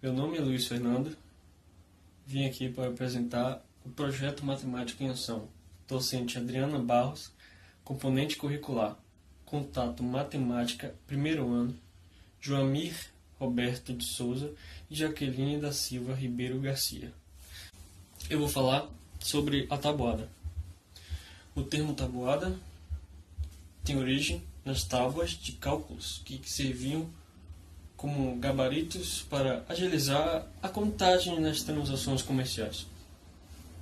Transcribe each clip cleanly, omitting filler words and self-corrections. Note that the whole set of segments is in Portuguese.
Meu nome é Luiz Fernando. Vim aqui para apresentar o projeto Matemática em Ação. Docente Adriana Barros, componente curricular. Contato Matemática, primeiro ano, Joamir Roberto de Souza e Jaqueline da Silva Ribeiro Garcia. Eu vou falar sobre a tabuada. O termo tabuada tem origem nas tábuas de cálculos que serviam como gabaritos para agilizar a contagem nas transações comerciais.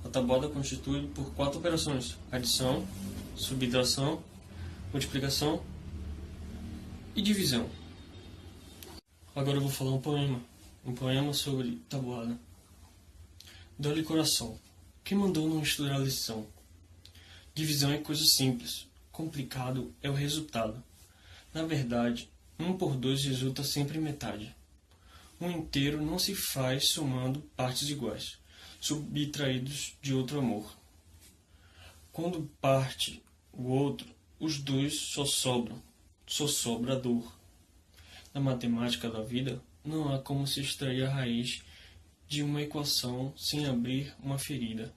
A tabuada constitui por 4 operações: adição, subtração, multiplicação e divisão. Agora eu vou falar um poema sobre tabuada. Dá-lhe coração, quem mandou não estudar a lição? Divisão é coisa simples, complicado é o resultado. Na verdade, 1 por 2 resulta sempre metade. Um inteiro não se faz somando partes iguais, subtraídos de outro amor. Quando parte o outro, os dois só sobra a dor. Na matemática da vida, não há como se extrair a raiz de uma equação sem abrir uma ferida.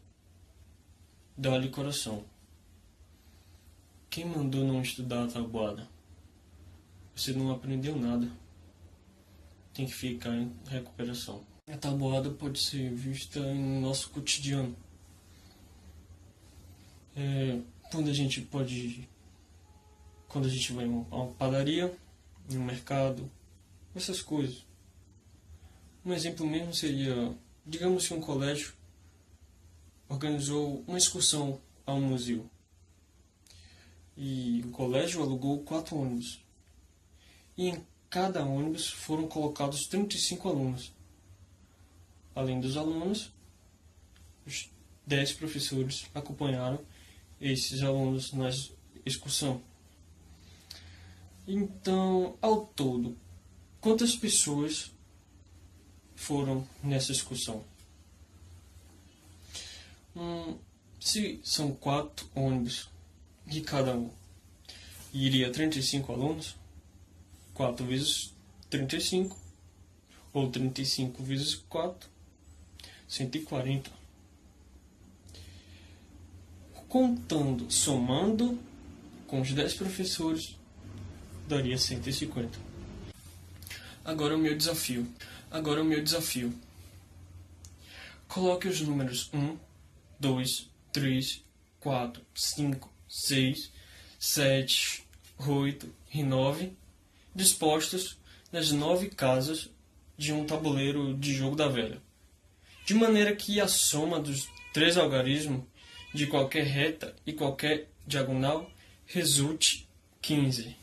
Dá-lhe coração. Quem mandou não estudar a tabuada? Você não aprendeu nada. Tem que ficar em recuperação. A tabuada pode ser vista em nosso cotidiano. Quando a gente vai a uma padaria, em um mercado, essas coisas. Um exemplo mesmo seria, digamos que um colégio organizou uma excursão a um museu. E o colégio alugou 4 ônibus. E em cada ônibus foram colocados 35 alunos. Além dos alunos, os 10 professores acompanharam esses alunos na excursão. Então, ao todo, quantas pessoas foram nessa excursão? Se são 4 ônibus de cada um, iria 35 alunos, 4 vezes 35, ou 35 vezes 4, 140. Contando, somando com os 10 professores, daria 150. Agora o meu desafio. Coloque os números 1, 2, 3, 4, 5, 6, 7, 8 e 9 dispostos nas 9 casas de um tabuleiro de jogo da velha, de maneira que a soma dos 3 algarismos de qualquer reta e qualquer diagonal resulte 15.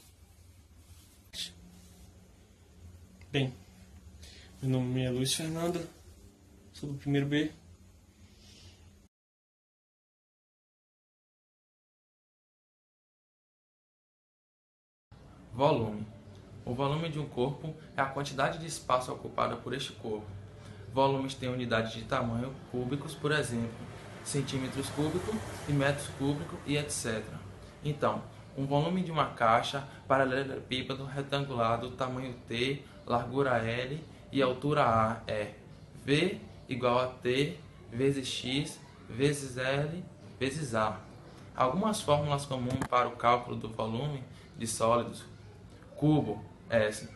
Bem, meu nome é Luiz Fernando, sou do primeiro B. Volume. O volume de um corpo é a quantidade de espaço ocupada por este corpo. Volumes têm unidades de tamanho cúbicos, por exemplo, centímetros cúbicos e metros cúbicos e etc. Então, um volume de uma caixa paralelepípedo retangular do tamanho T, largura L e altura A é V igual a T vezes X vezes L vezes A. Algumas fórmulas comuns para o cálculo do volume de sólidos: cubo, S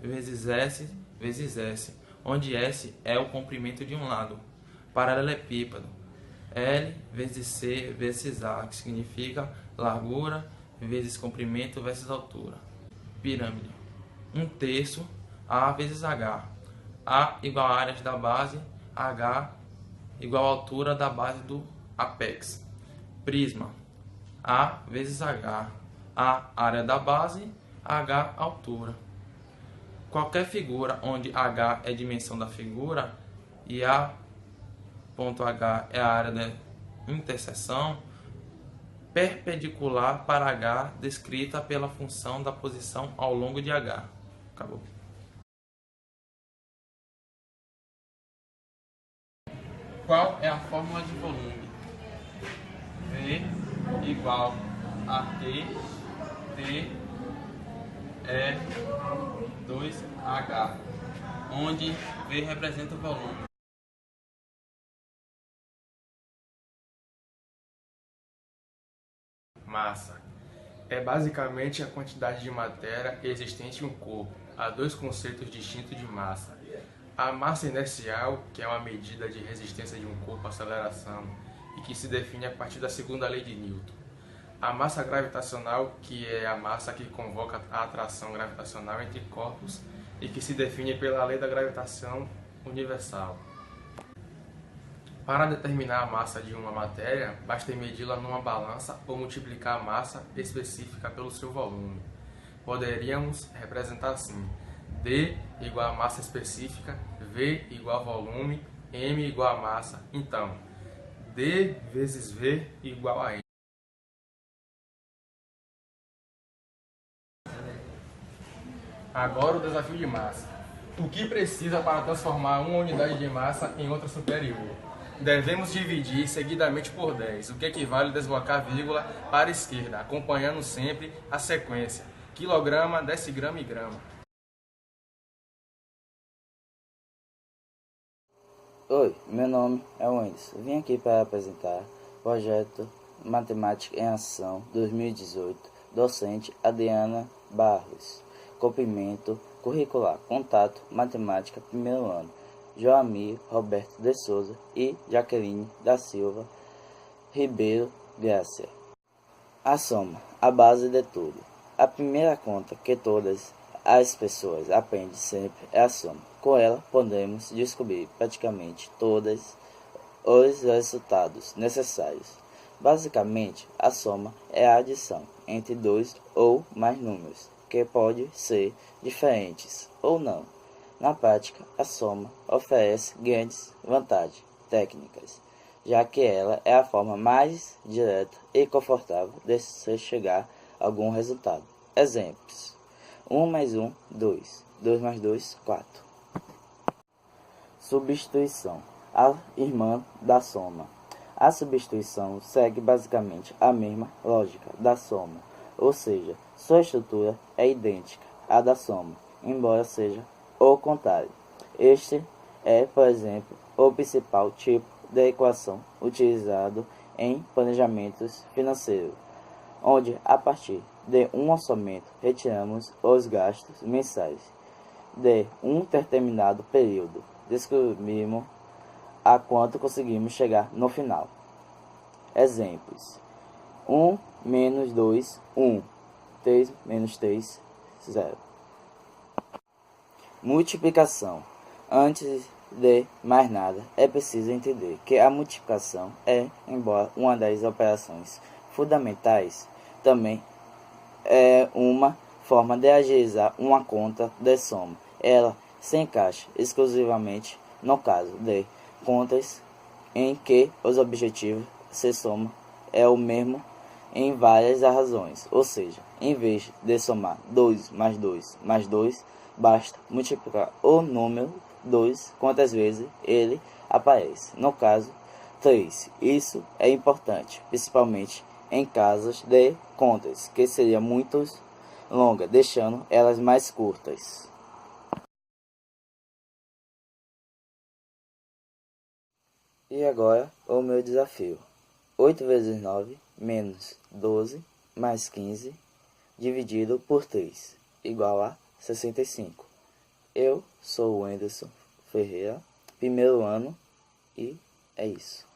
vezes S vezes S, onde S é o comprimento de um lado. Paralelepípedo, L vezes C vezes A, que significa largura vezes comprimento vezes altura. Pirâmide, 1/3 A vezes H. A igual a áreas da base, H igual a altura da base do apex. Prisma, A vezes H. A área da base, H altura. Qualquer figura onde H é a dimensão da figura e A ponto H é a área da interseção, perpendicular para H descrita pela função da posição ao longo de H. Acabou. Qual é a fórmula de volume? V igual a T é 2H, onde V representa o volume. Massa é basicamente a quantidade de matéria existente em um corpo. Há dois conceitos distintos de massa. A massa inercial, que é uma medida de resistência de um corpo à aceleração e que se define a partir da segunda lei de Newton. A massa gravitacional, que é a massa que convoca a atração gravitacional entre corpos e que se define pela lei da gravitação universal. Para determinar a massa de uma matéria, basta medi-la numa balança ou multiplicar a massa específica pelo seu volume. Poderíamos representar assim: D igual a massa específica, V igual a volume, M igual a massa. Então, D vezes V igual a M. Agora o desafio de massa. O que precisa para transformar uma unidade de massa em outra superior? Devemos dividir seguidamente por 10, o que equivale a deslocar a vírgula para a esquerda, acompanhando sempre a sequência: quilograma, decigrama e grama. Oi, meu nome é Wenderson. Vim aqui para apresentar o projeto Matemática em Ação 2018, docente Adriana Barros. Comprimento curricular, contato, matemática, primeiro ano. Joamir Roberto de Souza e Jaqueline da Silva Ribeiro Gracia. A soma, a base de tudo. A primeira conta que todas as pessoas aprendem sempre é a soma. Com ela podemos descobrir praticamente todos os resultados necessários. Basicamente, a soma é a adição entre dois ou mais números, que podem ser diferentes ou não. Na prática, a soma oferece grandes vantagens técnicas, já que ela é a forma mais direta e confortável de se chegar a algum resultado. Exemplos: 1 mais 1, 2. 2 mais 2, 4. Substituição, a irmã da soma. A substituição segue basicamente a mesma lógica da soma, ou seja, sua estrutura é idêntica à da soma, embora seja o contrário. Este é, por exemplo, o principal tipo de equação utilizado em planejamentos financeiros, onde a partir de um orçamento retiramos os gastos mensais de um determinado período, descobrimos a quanto conseguimos chegar no final. Exemplos: 1 menos 2, 1. 3 menos 3, 0. Multiplicação. Antes de mais nada, é preciso entender que a multiplicação é, embora uma das operações fundamentais, também é uma forma de agilizar uma conta de soma. Ela se encaixa exclusivamente no caso de contas em que os objetivos se somam é o mesmo em várias razões, ou seja, em vez de somar 2 mais 2 mais 2, basta multiplicar o número 2 quantas vezes ele aparece. No caso 3, isso é importante, principalmente em casos de contas que seria muito longa, deixando elas mais curtas. E agora o meu desafio: 8 vezes 9 menos 12 mais 15 dividido por 3 igual a 65. Eu sou o Wenderson Ferreira, primeiro ano, e é isso.